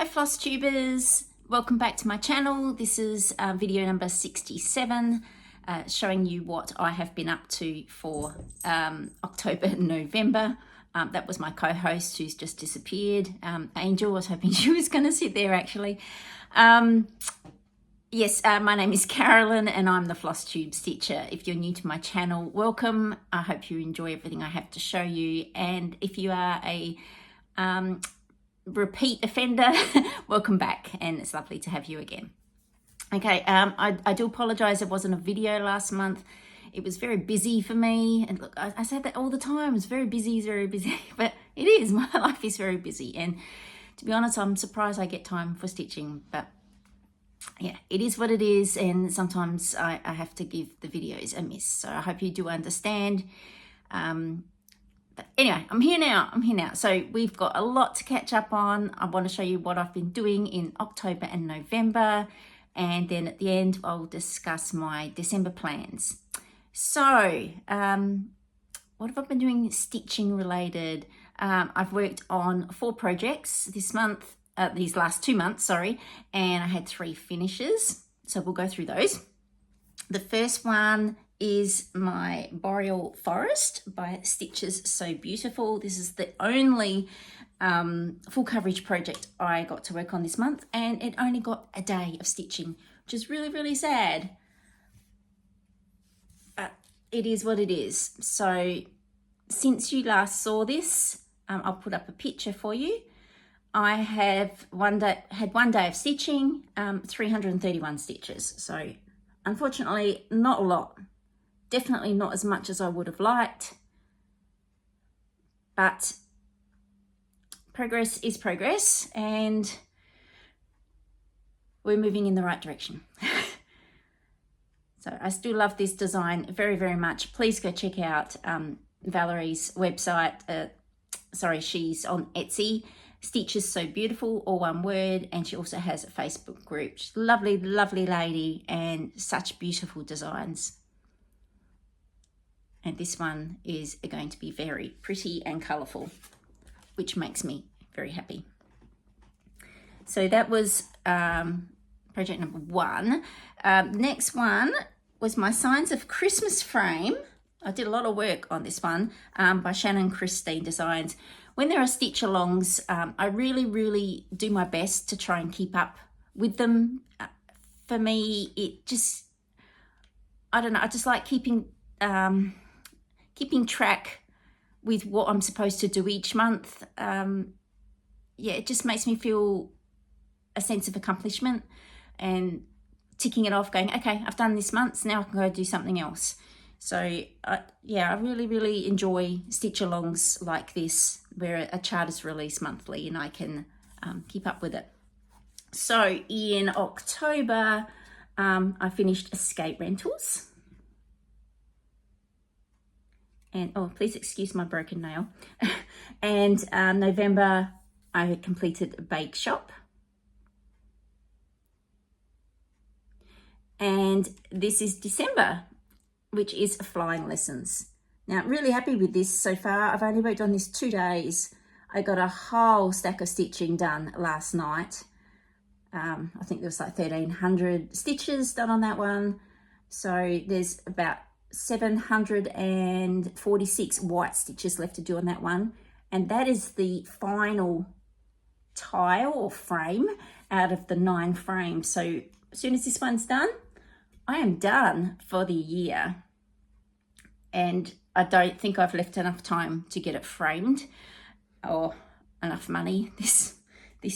Hi Flosstubers, welcome back to my channel. This is video number 67, showing you what I have been up to for October and November. That was my co-host who's just disappeared. Angel, I was hoping she was going to sit there actually. Yes, my name is Carolyn and I'm the Flosstube Stitcher. If you're new to my channel, welcome. I hope you enjoy everything I have to show you. And if you are a repeat offender, welcome back, and it's lovely to have you again. Okay, I do apologize there wasn't a video last month. It was very busy for me, and look, I say that all the time. It's very busy, but it is. My life is very busy, and to be honest, I'm surprised I get time for stitching, but yeah, it is what it is, and sometimes I have to give the videos a miss, so I hope you do understand. But anyway, I'm here now. So we've got a lot to catch up on. I want to show you what I've been doing in October and November. And then at the end, I'll discuss my December plans. So what have I been doing stitching related? I've worked on 4 projects this month, these last 2 months, sorry. And I had 3 finishes. So we'll go through those. The first one is my Boreal Forest by StitchesSewBeautiful. This is the only full coverage project I got to work on this month, and it only got a day of stitching, which is really sad. But it is what it is. So since you last saw this, I'll put up a picture for you. I have had one day of stitching, 331 stitches. So unfortunately, not a lot. Definitely not as much as I would have liked, but progress is progress, and we're moving in the right direction. So I still love this design very much. Please go check out Valerie's website. She's on Etsy, StitchesSewBeautiful, all one word, and she also has a Facebook group. She's a lovely lady and such beautiful designs. And this one is going to be very pretty and colourful, which makes me very happy. So that was project number 1. Next one was my Signs of Christmas frame. I did a lot of work on this one by Shannon Christine Designs. When there are stitch alongs, I really do my best to try and keep up with them. For me, it just, I don't know, I just like keeping track with what I'm supposed to do each month. Yeah, it just makes me feel a sense of accomplishment and ticking it off, going, okay, I've done this month, so now I can go do something else. So yeah, I really enjoy stitch alongs like this, where a chart is released monthly and I can keep up with it. So in October, I finished Escape Rentals. And, oh, please excuse my broken nail. And November, I had completed a bake shop. And this is December, which is flying lessons. Now, really happy with this so far. I've only worked on this 2 days. I got a whole stack of stitching done last night. I think there was like 1,300 stitches done on that one. So there's about 746 white stitches left to do on that one, and that is the final tile or frame out of the 9 frames. So as soon as this one's done, I am done for the year, and I don't think I've left enough time to get it framed or enough money this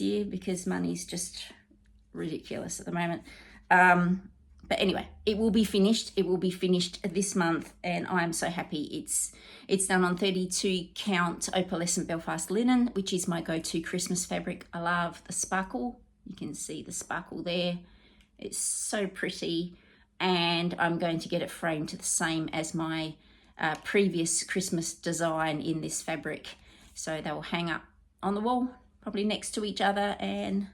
year, because money's just ridiculous at the moment. But anyway, it will be finished. It will be finished this month, and I'm so happy. It's done on 32 count opalescent Belfast linen, which is my go-to Christmas fabric. I love the sparkle. You can see the sparkle there. It's so pretty, and I'm going to get it framed the same as my previous Christmas design in this fabric. So they will hang up on the wall, probably next to each other, and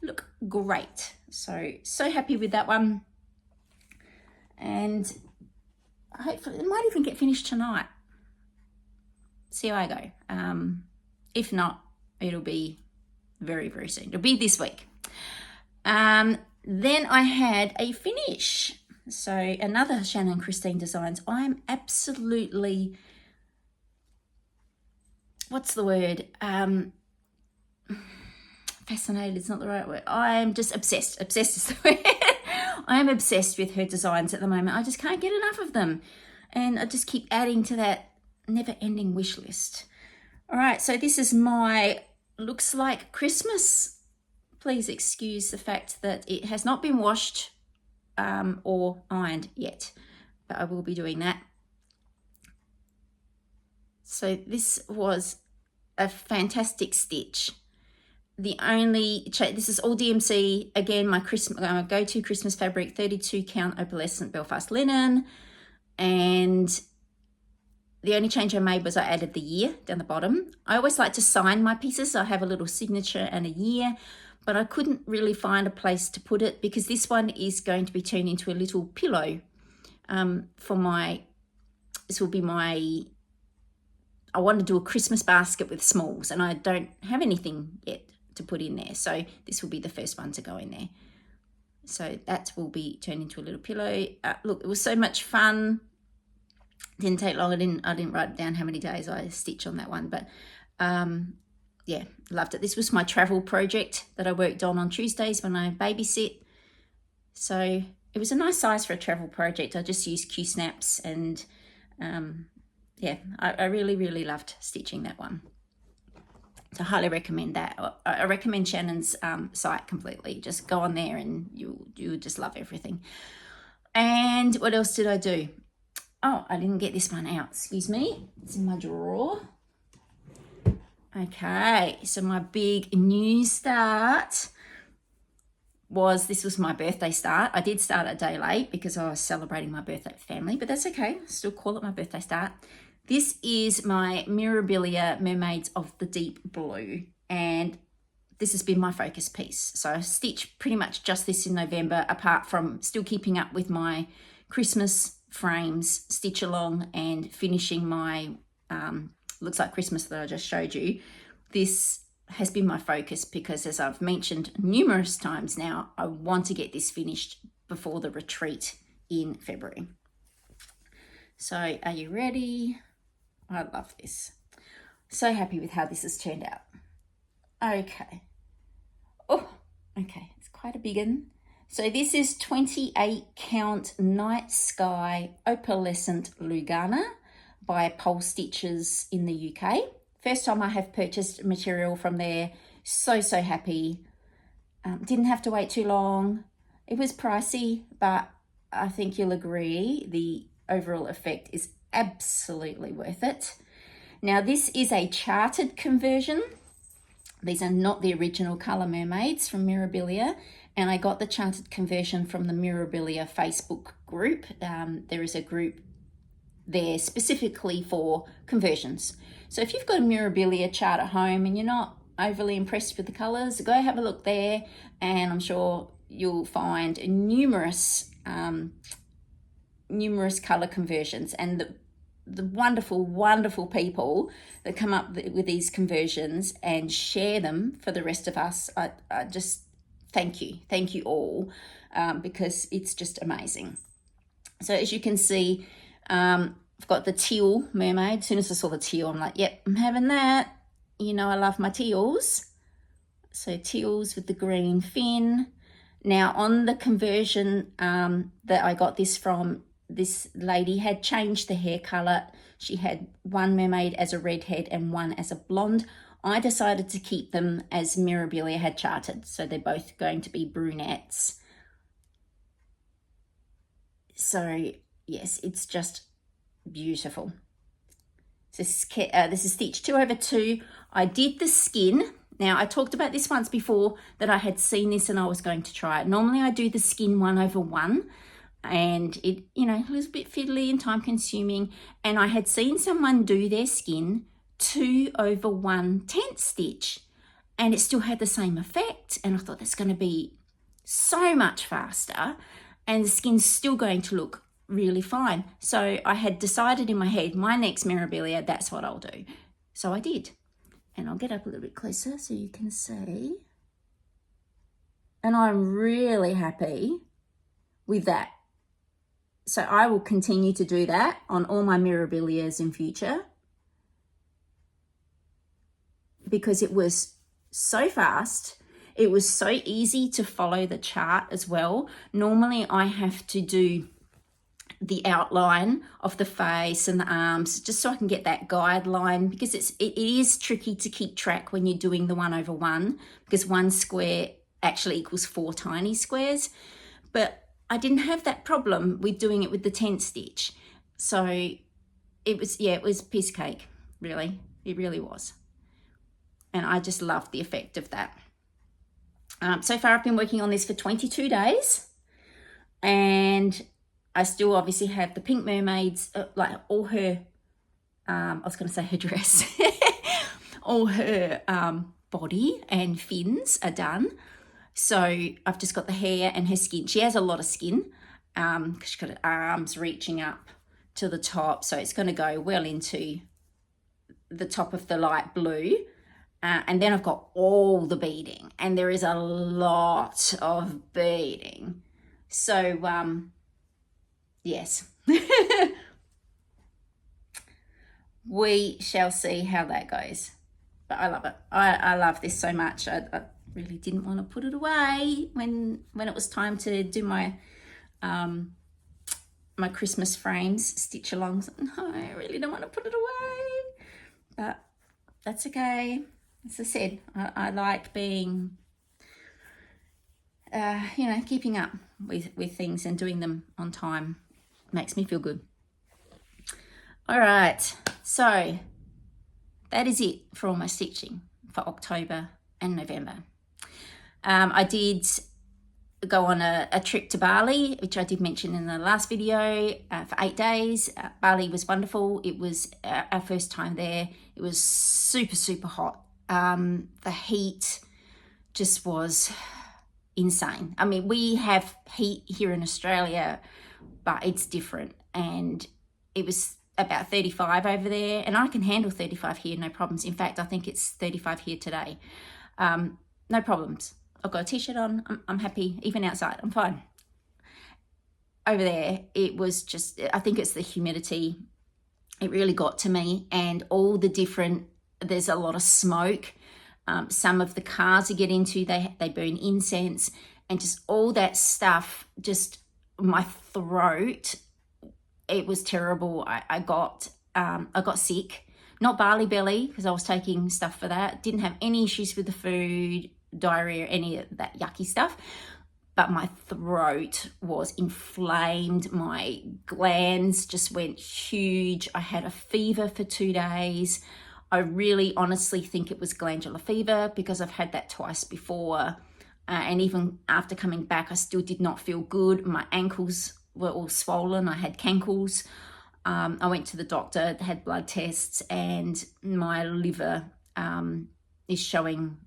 look great. So happy with that one, and hopefully it might even get finished tonight. See how I go. If not, it'll be very, very soon. It'll be this week. Then I had a finish. So another Shannon Christine Designs. I'm absolutely, what's the word? Fascinated is not the right word. I'm just obsessed. Obsessed is the word. I am obsessed with her designs at the moment. I just can't get enough of them. And I just keep adding to that never-ending wish list. All right, so this is my, looks like Christmas. Please excuse the fact that it has not been washed or ironed yet, but I will be doing that. So this was a fantastic stitch. The only, this is all DMC, again, my go-to Christmas fabric, 32 count opalescent Belfast linen. And the only change I made was I added the year down the bottom. I always like to sign my pieces. So I have a little signature and a year, but I couldn't really find a place to put it because this one is going to be turned into a little pillow for my, this will be my, I want to do a Christmas basket with smalls and I don't have anything yet to put in there. So this will be the first one to go in there. So that will be turned into a little pillow. Look, it was so much fun. Didn't take long. I didn't write down how many days I stitched on that one, but yeah, loved it. This was my travel project that I worked on Tuesdays when I babysit. So it was a nice size for a travel project. I just used Q snaps and yeah, I really, really loved stitching that one. So I highly recommend that. I recommend Shannon's site completely. Just go on there and you'll just love everything. And what else did I do? Oh, I didn't get this one out. Excuse me. It's in my drawer. Okay, so my big new start was, this was my birthday start. I did start a day late because I was celebrating my birthday with family, but that's okay. Still call it my birthday start. This is my Mirabilia Mermaids of the Deep Blue, and this has been my focus piece. So I stitched pretty much just this in November, apart from still keeping up with my Christmas frames, stitch along and finishing my looks like Christmas that I just showed you. This has been my focus because, as I've mentioned numerous times now, I want to get this finished before the retreat in February. So are you ready? I love this. So happy with how this has turned out. Okay. Oh, okay. It's quite a big one. So this is 28 count Night Sky Opalescent Lugana by Polstitches in the UK. First time I have purchased material from there. So happy. Didn't have to wait too long. It was pricey, but I think you'll agree the overall effect is absolutely worth it. Now this is a charted conversion. These are not the original colour mermaids from Mirabilia, and I got the charted conversion from the Mirabilia Facebook group. There is a group there specifically for conversions. So if you've got a Mirabilia chart at home and you're not overly impressed with the colours, go have a look there, and I'm sure you'll find numerous colour conversions, and the wonderful people that come up with these conversions and share them for the rest of us. I just thank you all, because it's just amazing. So as you can see, I've got the teal mermaid. As soon as I saw the teal, I'm like, yep, I'm having that. You know I love my teals. So teals with the green fin. Now on the conversion that I got this from, this lady had changed the hair colour. She had one mermaid as a redhead and one as a blonde. I decided to keep them as Mirabilia had charted. So they're both going to be brunettes. So yes, it's just beautiful. So this is stitch 2/2. I did the skin. Now I talked about this once before, that I had seen this and I was going to try it. Normally I do the skin 1/1, and it, you know, it was a bit fiddly and time consuming. And I had seen someone do their skin 2/1 tent stitch, and it still had the same effect. And I thought that's going to be so much faster, and the skin's still going to look really fine. So I had decided in my head, my next Mirabilia, that's what I'll do. So I did. And I'll get up a little bit closer so you can see. And I'm really happy with that. So I will continue to do that on all my Mirabilias in future, because it was so fast. It was so easy to follow the chart as well. Normally I have to do the outline of the face and the arms just so I can get that guideline, because it is tricky to keep track when you're doing the 1/1, because one square actually equals 4 tiny squares. But I didn't have that problem with doing it with the 10 stitch. So it was, yeah, it was piece of cake, really. It really was. And I just loved the effect of that. So far I've been working on this for 22 days, and I still obviously have the pink mermaids, like all her, I was going to say her dress, all her body and fins are done. So I've just got the hair and her skin. She has a lot of skin because she's got her arms reaching up to the top. So it's going to go well into the top of the light blue. And then I've got all the beading, and there is a lot of beading. So, yes, we shall see how that goes. But I love it. I love this so much. I really didn't want to put it away when it was time to do my my Christmas frames, stitch alongs. No, I really don't want to put it away, but that's okay. As I said, I like being, keeping up with things and doing them on time. Makes me feel good. All right, so that is it for all my stitching for October and November. I did go on a trip to Bali, which I did mention in the last video, for 8 days. Bali was wonderful. It was our first time there. It was super, super hot. The heat just was insane. I mean, we have heat here in Australia, but it's different. And it was about 35 over there, and I can handle 35 here, no problems. In fact, I think it's 35 here today. No problems. I've got a t-shirt on. I'm happy, even outside. I'm fine. Over there, it was just, I think it's the humidity. It really got to me, and all the different, there's a lot of smoke. Some of the cars you get into, they burn incense, and just all that stuff, just my throat, it was terrible. I got sick. Not barley belly, because I was taking stuff for that. Didn't have any issues with the food, diarrhea, any of that yucky stuff. But my throat was inflamed. My glands just went huge. I had a fever for 2 days. I really honestly think it was glandular fever, because I've had that twice before. And even after coming back, I still did not feel good. My ankles were all swollen. I had cankles. I went to the doctor, had blood tests, and my liver is showing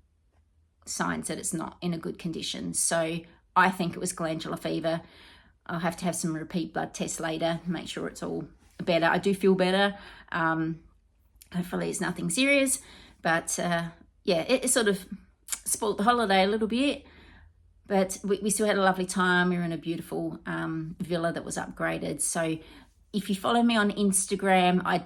signs that it's not in a good condition. So I think it was glandular fever. I'll have to have some repeat blood tests later, make sure it's all better. I do feel better. Hopefully it's nothing serious, but yeah, it sort of spoiled the holiday a little bit, but we still had a lovely time. We were in a beautiful villa that was upgraded. So if you follow me on Instagram, I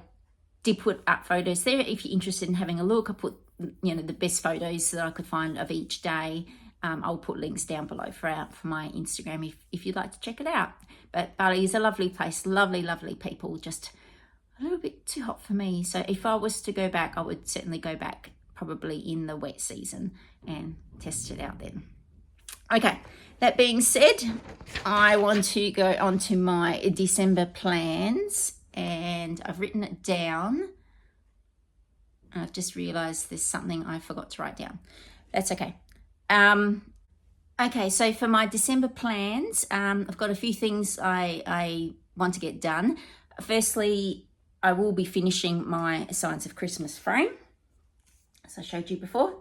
did put up photos there. If you're interested in having a look, I put, the best photos that I could find of each day. I'll put links down below for my Instagram if you'd like to check it out. But Bali is a lovely place, lovely, lovely people, just a little bit too hot for me. So if I was to go back, I would certainly go back probably in the wet season and test it out then. Okay, that being said, I want to go on to my December plans, and I've written it down. I've just realized there's something I forgot to write down. That's okay. Okay, so for my December plans, I've got a few things I want to get done. Firstly, I will be finishing my Signs of Christmas frame, as I showed you before.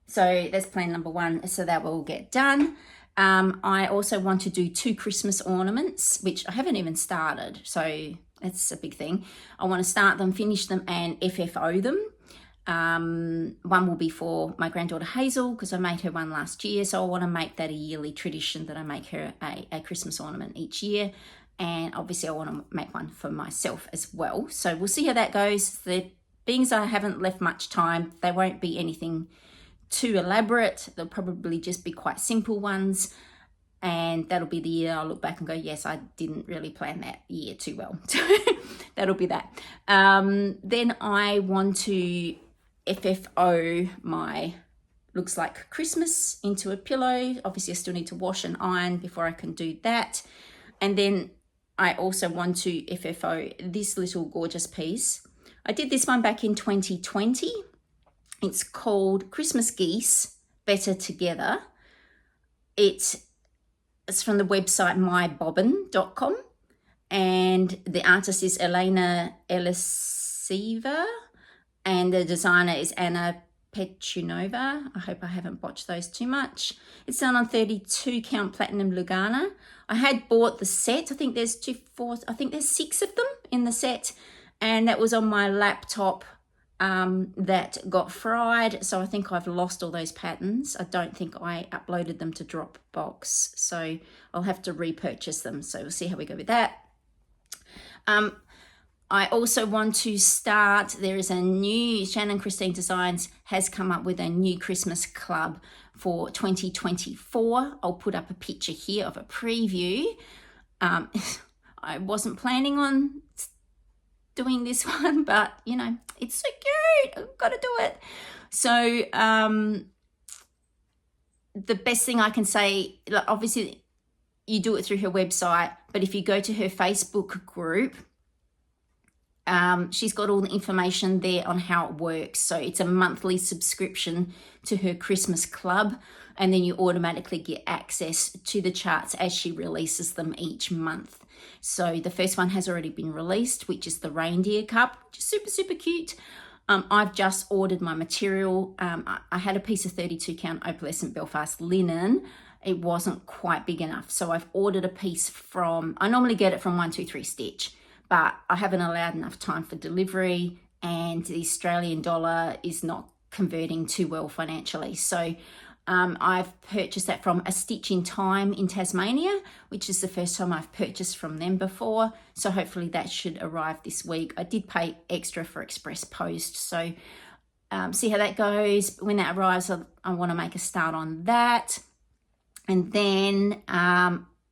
So that's plan number 1, so that will get done. I also want to do 2 Christmas ornaments, which I haven't even started, so that's a big thing. I want to start them, finish them, and FFO them. One will be for my granddaughter Hazel, because I made her one last year, so I want to make that a yearly tradition that I make her a Christmas ornament each year. And obviously I want to make one for myself as well. So we'll see how that goes. The things I haven't left much time, they won't be anything too elaborate. They'll probably just be quite simple ones. And that'll be the year I'll look back and go, yes, I didn't really plan that year too well. So that'll be that. Then I want to FFO my looks like Christmas into a pillow. Obviously I still need to wash and iron before I can do that. And then I also want to FFO this little gorgeous piece. I did this one back in 2020. It's called Christmas Geese, Better Together. It's from the website mybobbin.com, and the artist is Elena Elisiva, and the designer is Anna Petunova. I hope I haven't botched those too much. It's done on 32 count platinum Lugana. I had bought the set. I think there's 6 of them in the set, and that was on my laptop that got fried. So I think I've lost all those patterns. I don't think I uploaded them to Dropbox, so I'll have to repurchase them. So we'll see how we go with that. I also want to start, there is a new, Shannon Christine Designs has come up with a new Christmas club for 2024. I'll put up a picture here of a preview. I wasn't planning on doing this one, but you know, it's so cute. I've got to do it. So the best thing I can say, like, obviously you do it through her website, but if you go to her Facebook group, she's got all the information there on how it works. So it's a monthly subscription to her Christmas club, and then you automatically get access to the charts as she releases them each month. So the first one has already been released, which is the reindeer cup, which is super, super cute. I've just ordered my material. I had a piece of 32 count opalescent Belfast linen. It wasn't quite big enough. So I've ordered a piece from, I normally get it from 123 Stitch, but I haven't allowed enough time for delivery, and the Australian dollar is not converting too well financially. So I've purchased that from A Stitch in Time in Tasmania, which is the first time I've purchased from them before. So hopefully that should arrive this week. I did pay extra for express post. So see how that goes. When that arrives, I want to make a start on that. And then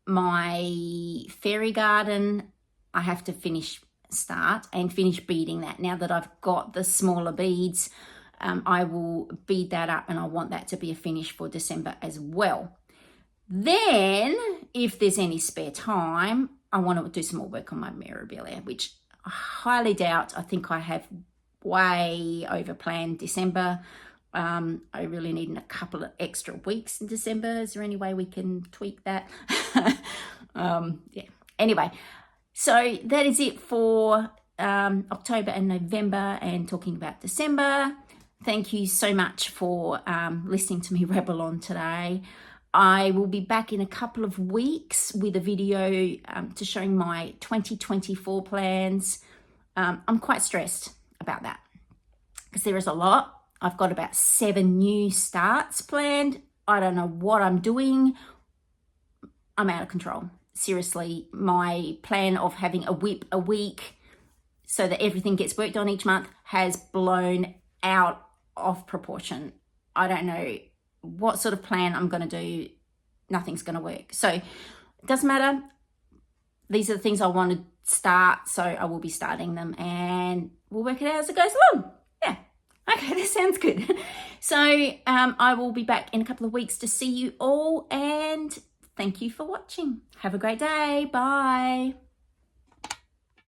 my fairy garden, I have to finish beading that. Now that I've got the smaller beads, I will bead that up, and I want that to be a finish for December as well. Then, if there's any spare time, I want to do some more work on my Mirabilia, which I highly doubt. I think I have way over planned December. I really need a couple of extra weeks in December. Is there any way we can tweak that? Yeah. Anyway, so that is it for October and November, and talking about December. Thank you so much for listening to me rabble on today. I will be back in a couple of weeks with a video to showing my 2024 plans. I'm quite stressed about that because there is a lot. I've got about 7 new starts planned. I don't know what I'm doing. I'm out of control. Seriously, my plan of having a whip a week so that everything gets worked on each month has blown out of proportion. I don't know what sort of plan I'm going to do. Nothing's going to work. So it doesn't matter. These are the things I want to start, so I will be starting them, and we'll work it out as it goes along. Yeah. Okay, that sounds good. So I will be back in a couple of weeks to see you all, and thank you for watching. Have a great day. Bye.